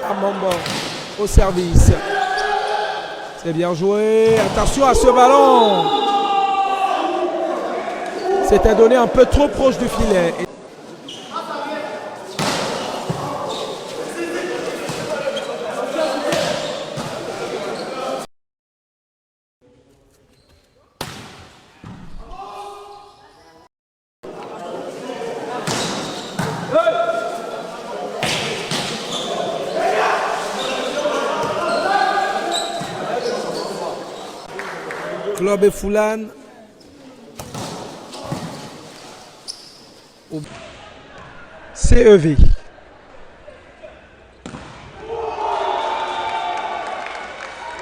Amombo au service. C'est bien joué. Attention à ce ballon. C'était donné un peu trop proche du filet. Club et Foulane. CEV.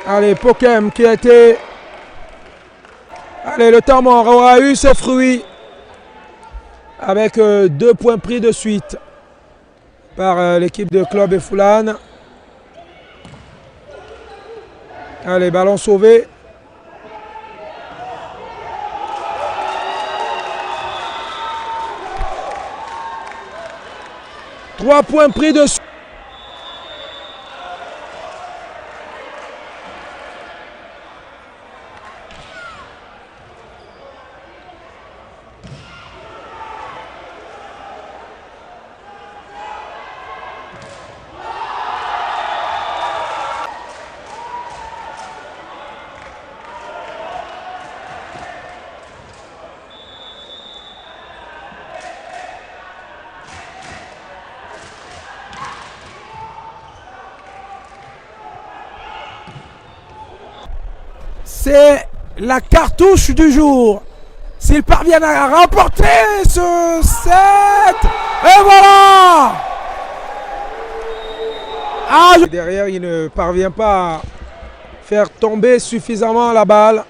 Allez, Pokem qui a été... Allez, le temps mort aura eu ses fruits avec 2 points pris de suite par l'équipe de Club et Foulane. Allez, ballon sauvé. Trois points pris de suite. C'est la cartouche du jour. S'ils parviennent à remporter ce set, et voilà. Derrière, il ne parvient pas à faire tomber suffisamment la balle.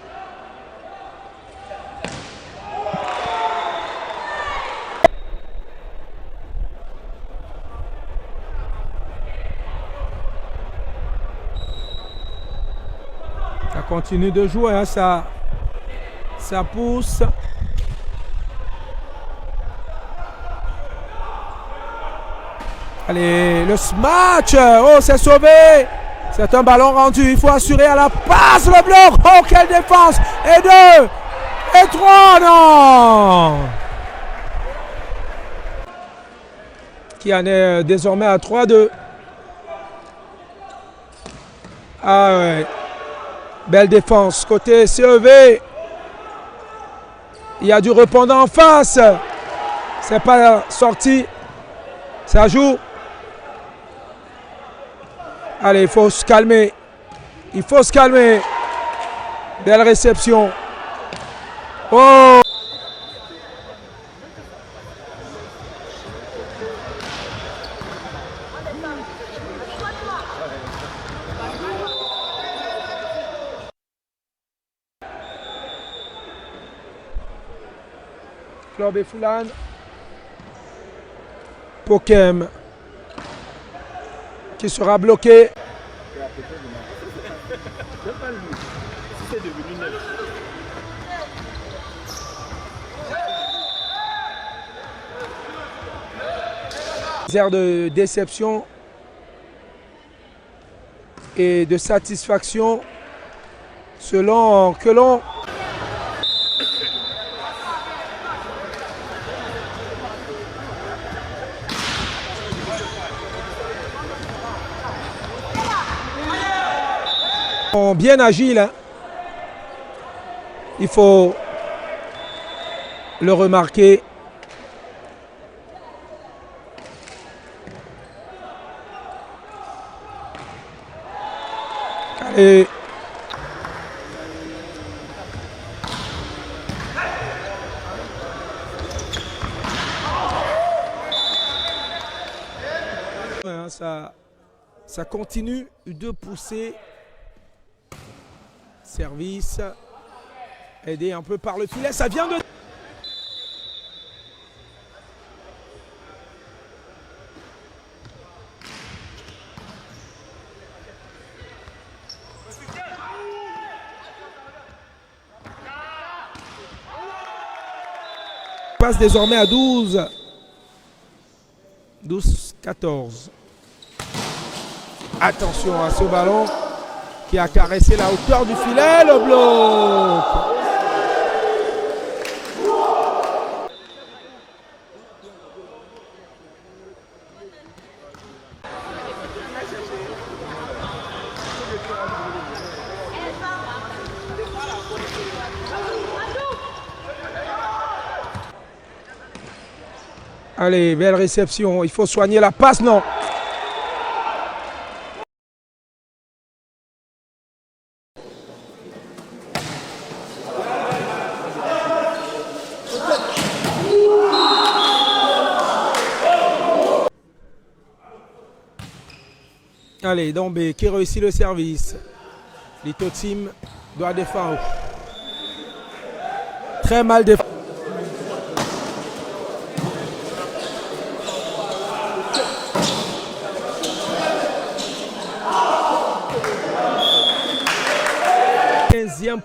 Ça continue de jouer, hein, ça pousse. Allez, le smash. Oh, c'est sauvé. C'est un ballon rendu. Il faut assurer à la passe le bloc. Oh, quelle défense. Et 2. Et 3. Non. Qui en est désormais à 3-2. Ah ouais. Belle défense. Côté CEV. Il y a du répondant en face. C'est pas sorti. Ça joue. Allez, il faut se calmer. Il faut se calmer. Belle réception. Oh! Club et Foulane. Pokem qui sera bloqué. Air de déception et de satisfaction selon que l'on bien agile, hein. Il faut le remarquer. Allez. Ça continue de pousser. Service, aidé un peu par le filet, ça vient de... Passe désormais à 12. 12-14. Attention à ce ballon qui a caressé la hauteur du filet. Le bloc. Allez, belle réception. Il faut soigner la passe, non? Allez, Dombé qui réussit le service. Lito Team doit défendre. Très mal défendu.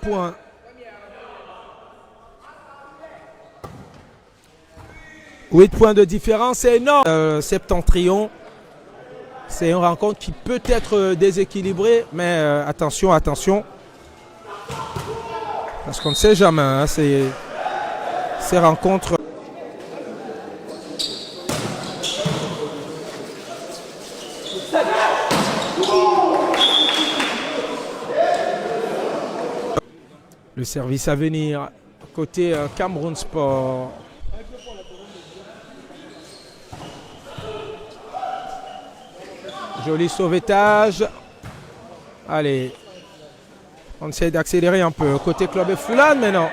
Point. Huit points de différence, c'est énorme. Septentrion, c'est une rencontre qui peut être déséquilibrée, mais attention, attention. Parce qu'on ne sait jamais, hein, ces rencontres. Le service à venir, côté Cameroun Sport. Joli sauvetage. Allez, on essaie d'accélérer un peu. Côté Club Foulane, mais non.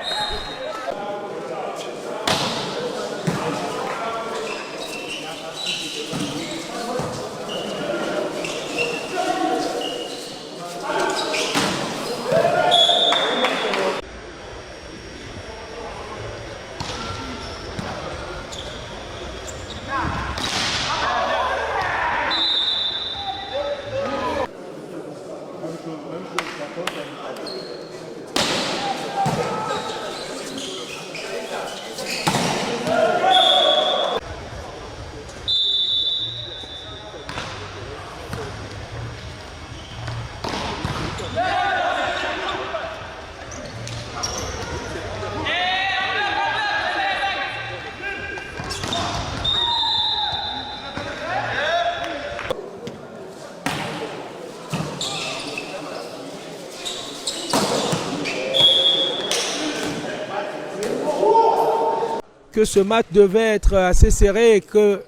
Que ce match devait être assez serré et que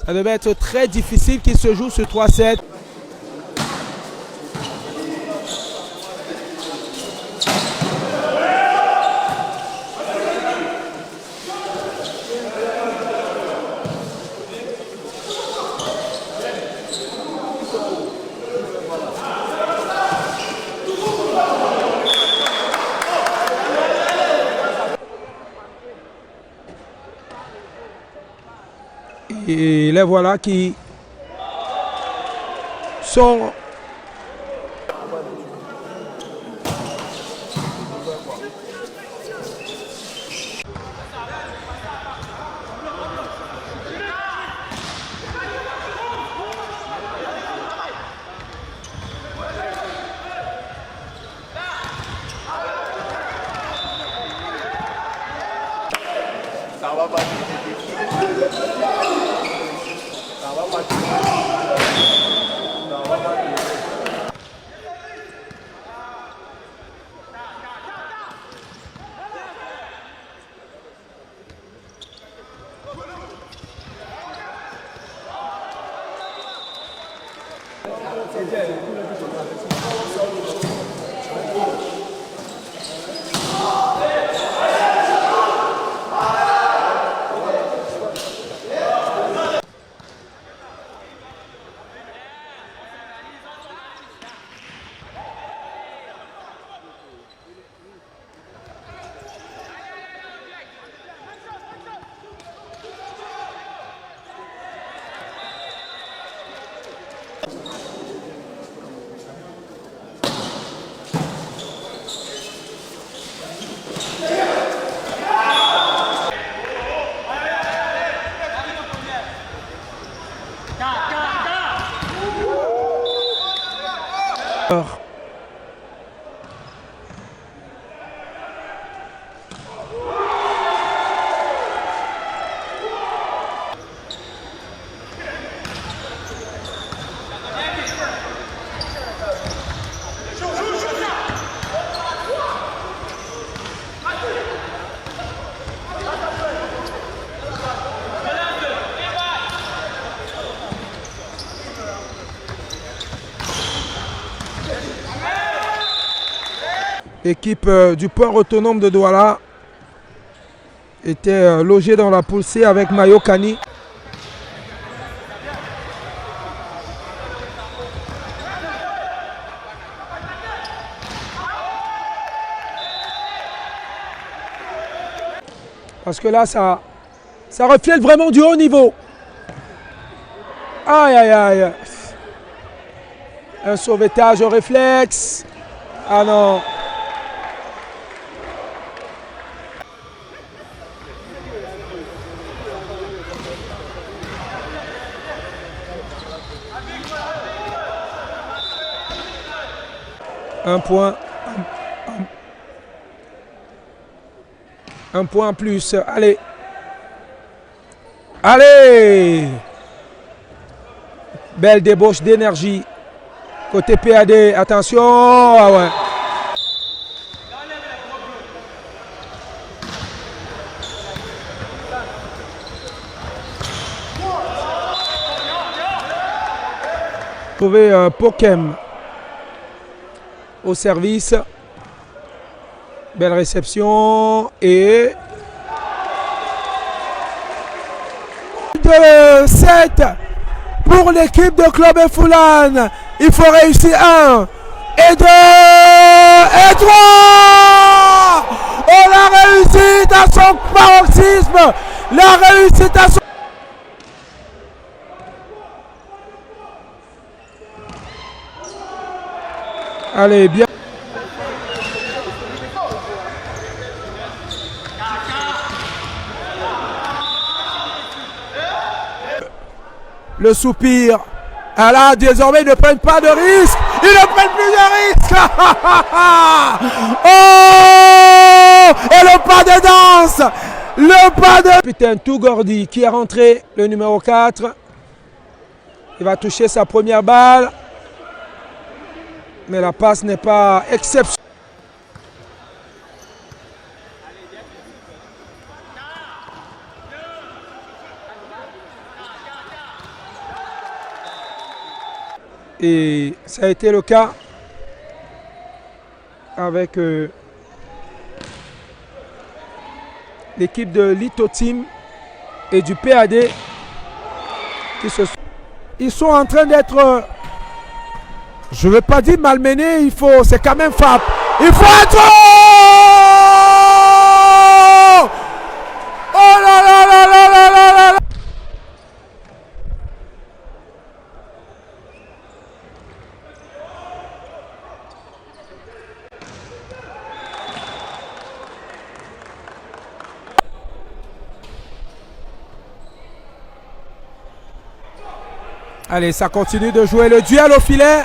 ça devait être très difficile qu'il se joue ce 3-7. Et les voilà qui sont Équipe du port autonome de Douala était logée dans la poule C avec Mayo Kani. Parce que là, ça reflète vraiment du haut niveau. Aïe, aïe, aïe. Un sauvetage au réflexe. Ah non. Un point en plus. Allez. Allez. Belle débauche d'énergie. Côté PAD. Attention. Ah ouais. Trouver Pokem au service. Belle réception et de 7 pour l'équipe de Club Foulane. Il faut réussir 1 et 2 et 3. Oh, la réussite à son paroxysme. La réussite à son... Allez, bien. Le soupir. Ah là, désormais, ils ne prennent pas de risques. Ils ne prennent plus de risques. Oh! Et le pas de danse. Le pas de... Putain, Tougordi qui est rentré, le numéro 4. Il va toucher sa première balle. Mais la passe n'est pas exceptionnelle. Et ça a été le cas avec l'équipe de Lito Team et du PAD. Ils sont en train d'être... Je ne veux pas dire malmené, c'est quand même frappe. Il faut être... Oh là là là là là là là. Allez, ça continue de jouer le duel au filet.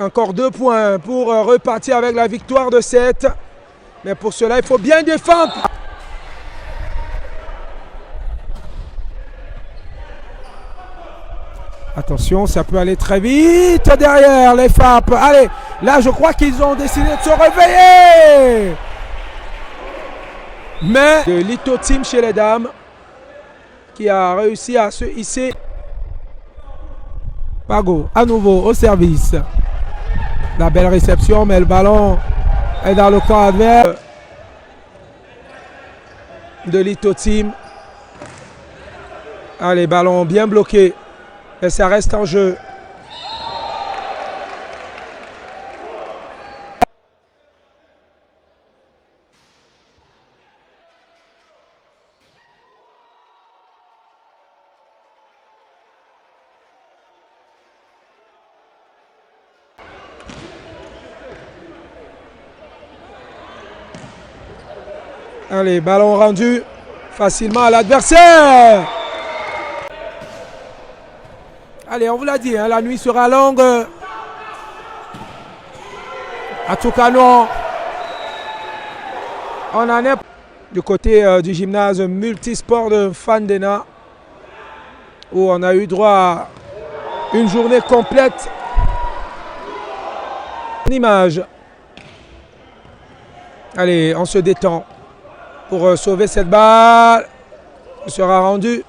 Encore 2 points pour repartir avec la victoire de 7. Mais pour cela, il faut bien défendre. Attention, ça peut aller très vite derrière les FAP. Allez, là, je crois qu'ils ont décidé de se réveiller. Mais le Lito Team chez les dames qui a réussi à se hisser. Pago, à nouveau, au service. La belle réception, mais le ballon est dans le camp adverse de Lito Team. Allez, ballon bien bloqué. Et ça reste en jeu. Allez, ballon rendu facilement à l'adversaire. Allez, on vous l'a dit, hein, la nuit sera longue. En tout cas, non. On en est du côté du gymnase multisport de Fandena, où on a eu droit à une journée complète. En image. Allez, on se détend pour sauver cette balle. Il sera rendu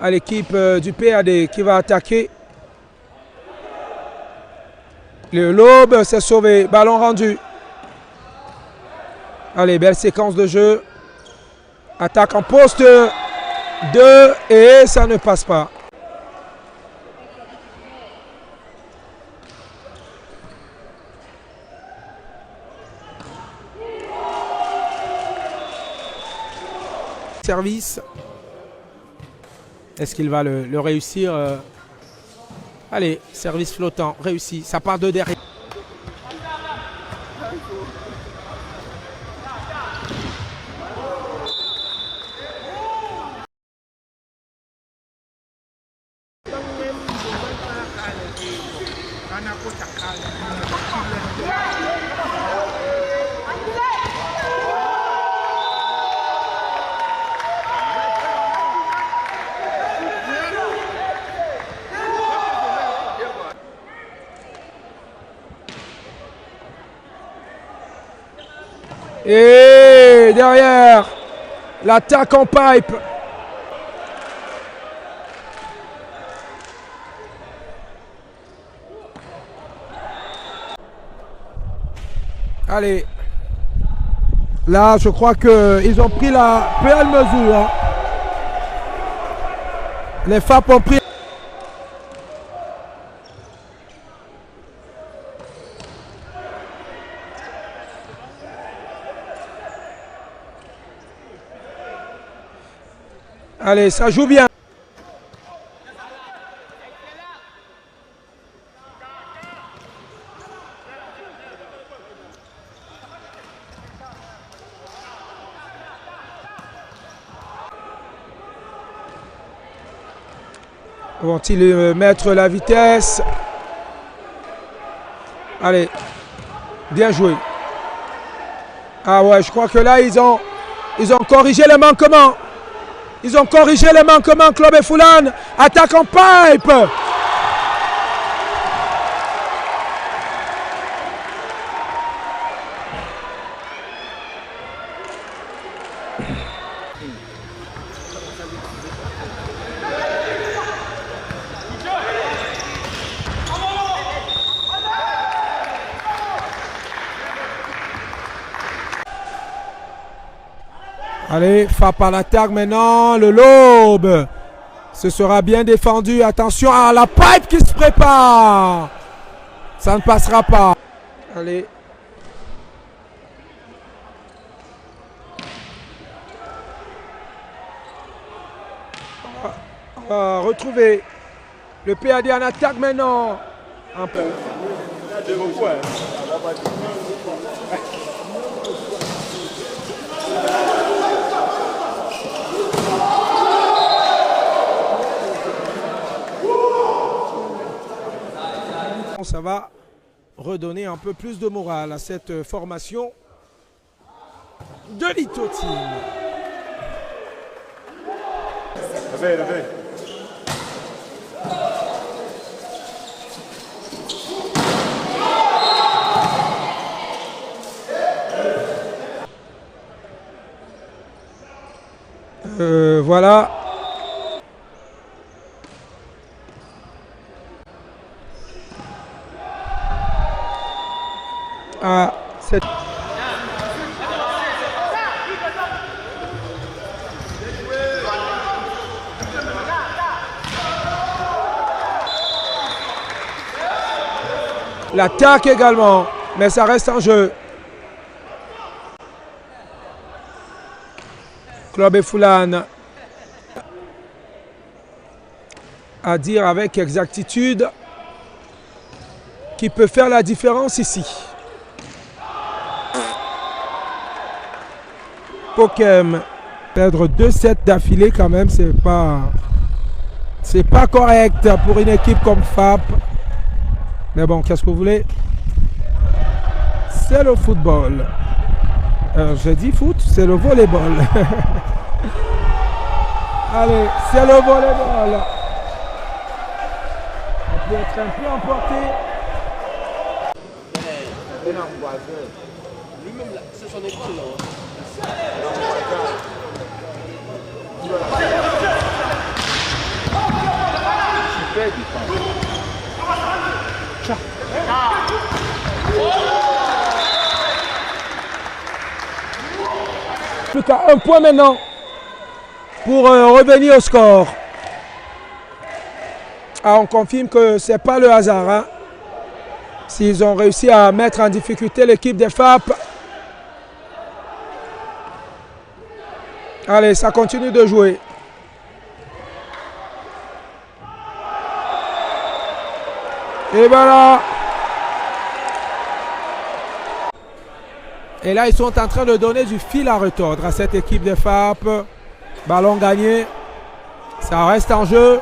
à l'équipe du PAD qui va attaquer. Le lobe s'est sauvé. Ballon rendu. Allez, belle séquence de jeu. Attaque en poste 2 et ça ne passe pas. Service. Est-ce qu'il va le réussir? Allez, service flottant, réussi. Ça part de derrière. Et derrière, l'attaque en pipe. Allez. Là, je crois qu'ils ont pris la pleine mesure. Hein. Les FAP ont pris. Allez, ça joue bien. Vont-ils mettre la vitesse? Allez, bien joué. Ah ouais, je crois que là, ils ont corrigé les manquements. Ils ont corrigé les manquements. Club et Foulane attaque en pipe. Allez, FAP à l'attaque maintenant, le lobe. Ce sera bien défendu. Attention à la pipe qui se prépare. Ça ne passera pas. Allez. On va retrouver le PAD en attaque maintenant. Un peu. Ça va redonner un peu plus de morale à cette formation de l'Ito Team. Voilà. À cette... L'attaque également, mais ça reste en jeu. Club et Foulane à dire avec exactitude qui peut faire la différence ici. Pokem perdre 2 sets d'affilée quand même, c'est pas C'est pas correct pour une équipe comme FAP. Mais bon, qu'est-ce que vous voulez? C'est le football. J'ai dit foot, c'est le volleyball. Allez, c'est le volleyball. On peut être un peu emporté. Lui-même, c'est son école là. Super défense. Plus qu'à un point maintenant pour revenir au score. Ah, on confirme que ce n'est pas le hasard. Hein. S'ils ont réussi à mettre en difficulté l'équipe des FAP. Allez, ça continue de jouer. Et voilà. Et là, ils sont en train de donner du fil à retordre à cette équipe de FAP. Ballon gagné. Ça reste en jeu.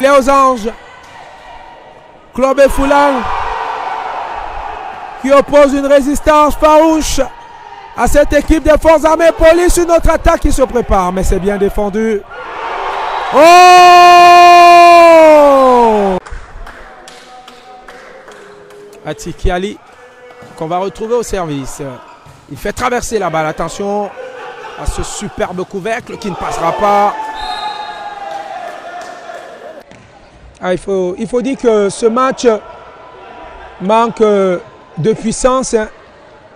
Les aux anges. Club Foulan qui oppose une résistance farouche à cette équipe des forces armées. Police, une autre attaque qui se prépare, mais c'est bien défendu. Oh! Atiki Ali, qu'on va retrouver au service. Il fait traverser la balle. Attention à ce superbe couvercle qui ne passera pas. Ah, il faut dire que ce match manque de puissance. Hein.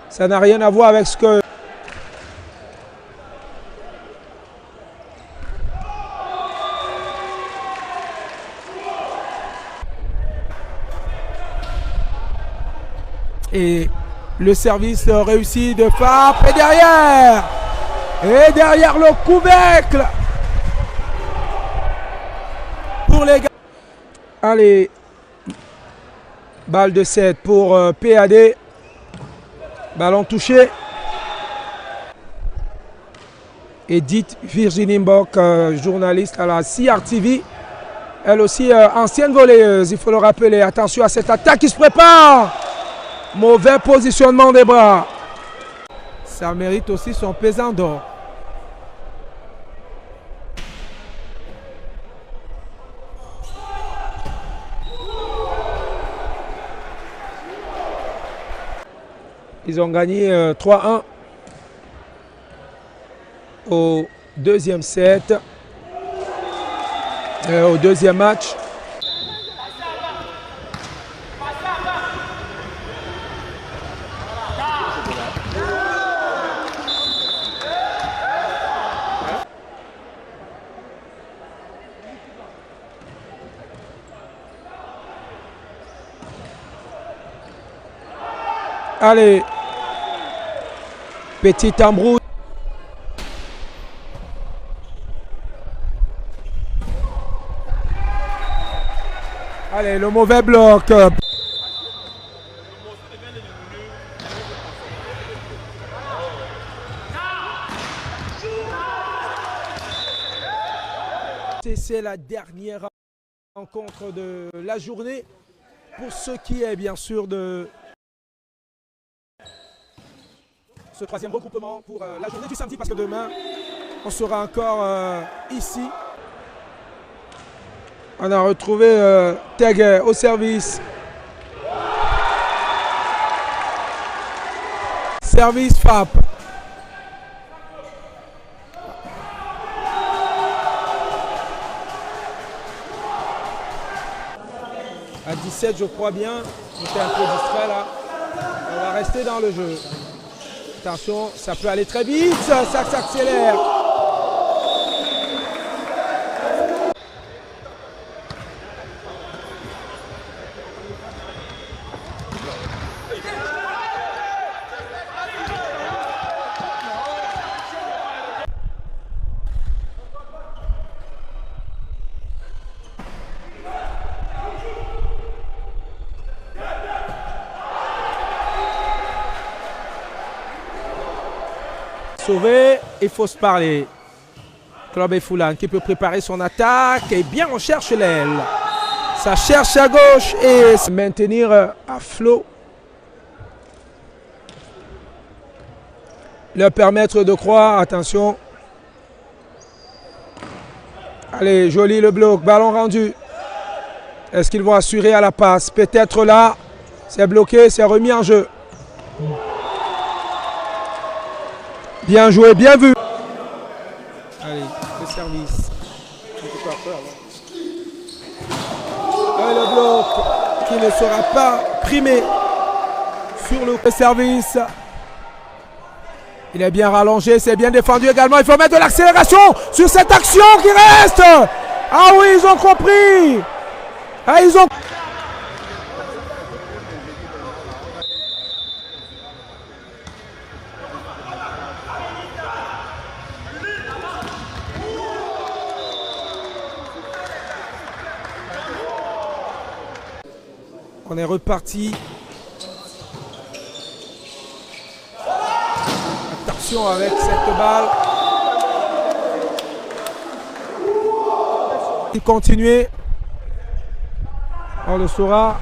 Ça n'a rien à voir avec ce que... Et le service réussi de FAP. Et derrière le couvercle. Pour les gars. Allez. Balle de 7 pour PAD. Ballon touché. Edith Virginie Mbok, journaliste à la CRTV. Elle aussi ancienne volleyeuse, il faut le rappeler. Attention à cette attaque qui se prépare. Mauvais positionnement des bras. Ça mérite aussi son pesant d'or. Ils ont gagné 3-1 au deuxième set, au deuxième match. Allez, petit embrouille. Allez, le mauvais bloc. C'est la dernière rencontre de la journée pour ce qui est bien sûr de ce troisième regroupement pour la journée du samedi, parce que demain on sera encore ici. On a retrouvé Tegue au service. Service FAP. À 17, je crois bien. J'étais un peu distrait là. On va rester dans le jeu. Attention, ça peut aller très vite. Ça s'accélère. sauver, il faut se parler. Club Foulan qui peut préparer son attaque. Et bien, on cherche l'aile. Ça cherche à gauche et se maintenir à flot. Leur permettre de croire. Attention. Allez, joli le bloc. Ballon rendu. Est-ce qu'ils vont assurer à la passe? Peut-être là. C'est bloqué, c'est remis en jeu. Bien joué, bien vu. Allez, le service. Et le bloc qui ne sera pas primé sur le service. Il est bien rallongé, c'est bien défendu également. Il faut mettre de l'accélération sur cette action qui reste. Ah oui, ils ont compris. Ah, ils ont... On est reparti. Attention avec cette balle. Il continue. On le saura.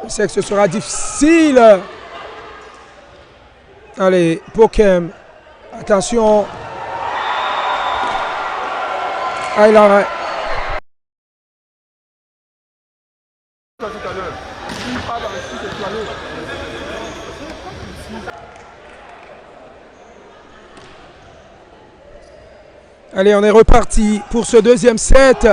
Je sais que ce sera difficile. Allez, Pokem. Attention. Ah, il arrête. Allez, on est reparti pour ce deuxième set.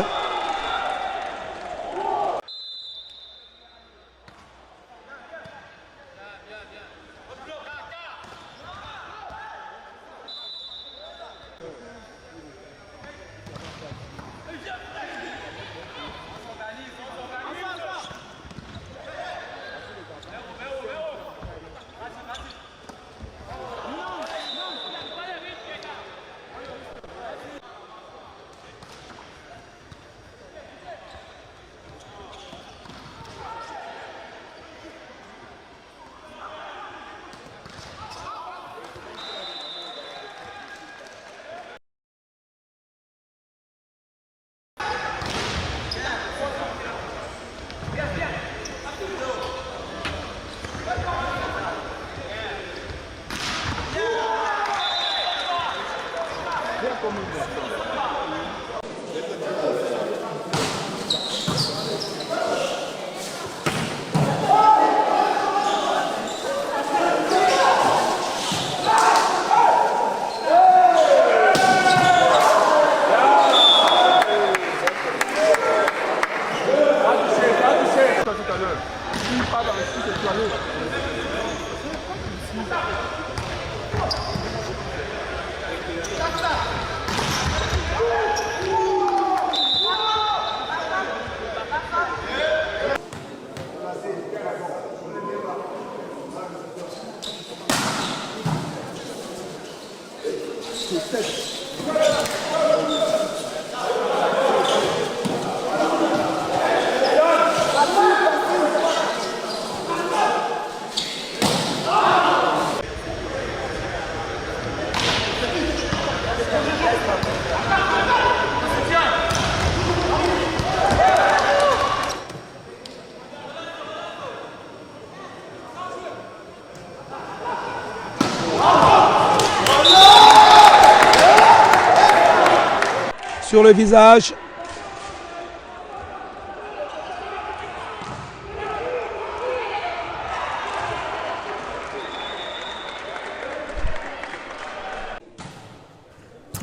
Sur le visage.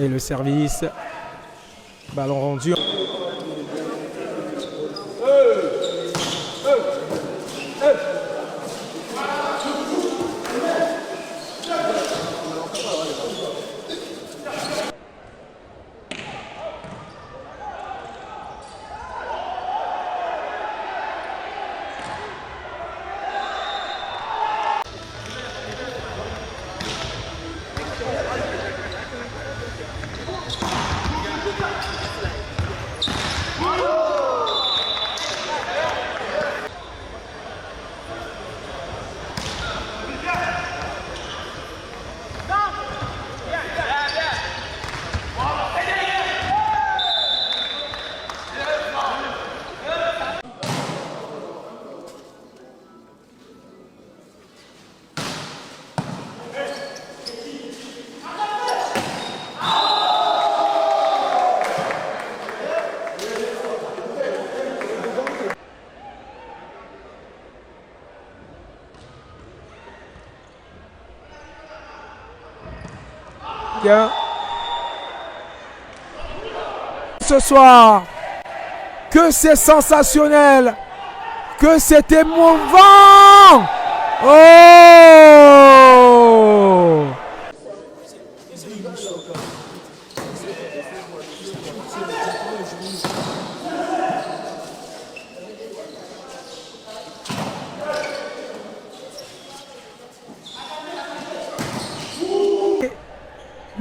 Et le service. Ballon rendu. Tiens. Ce soir, que c'est sensationnel, que c'est émouvant. Oh!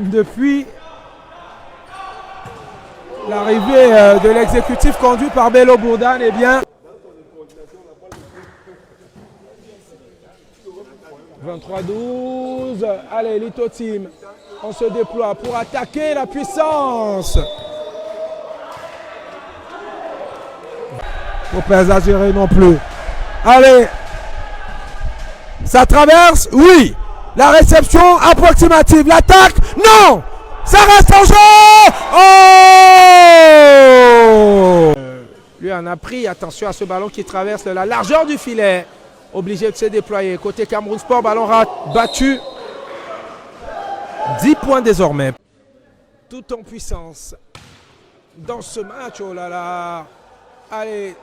Depuis l'arrivée de l'exécutif conduit par Bello Bourdane, eh bien, 23-12. Allez, Lito Team, on se déploie pour attaquer la puissance. Faut pas exagérer non plus. Allez, ça traverse, oui. La réception approximative, l'attaque, non. Ça reste en jeu. Oh! Lui en a pris, attention à ce ballon qui traverse la largeur du filet. Obligé de se déployer. Côté Cameroun Sport, ballon battu. 10 points désormais. Tout en puissance. Dans ce match, oh là là. Allez.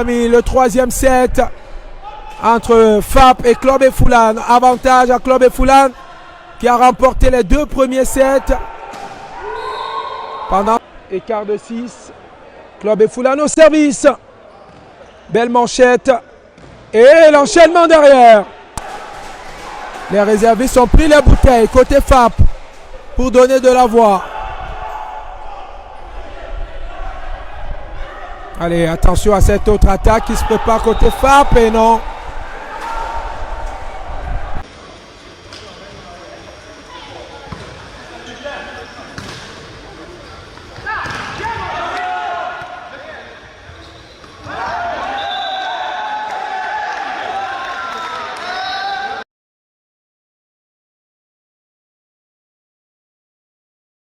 Le troisième set entre FAP et Club Efoulan. Avantage à Club Efoulan qui a remporté les 2 premiers sets. Pendant écart de 6. Club Efoulan au service. Belle manchette. Et l'enchaînement derrière. Les réservistes ont pris les bouteilles côté FAP pour donner de la voix. Allez, attention à cette autre attaque qui se prépare côté FAP et non.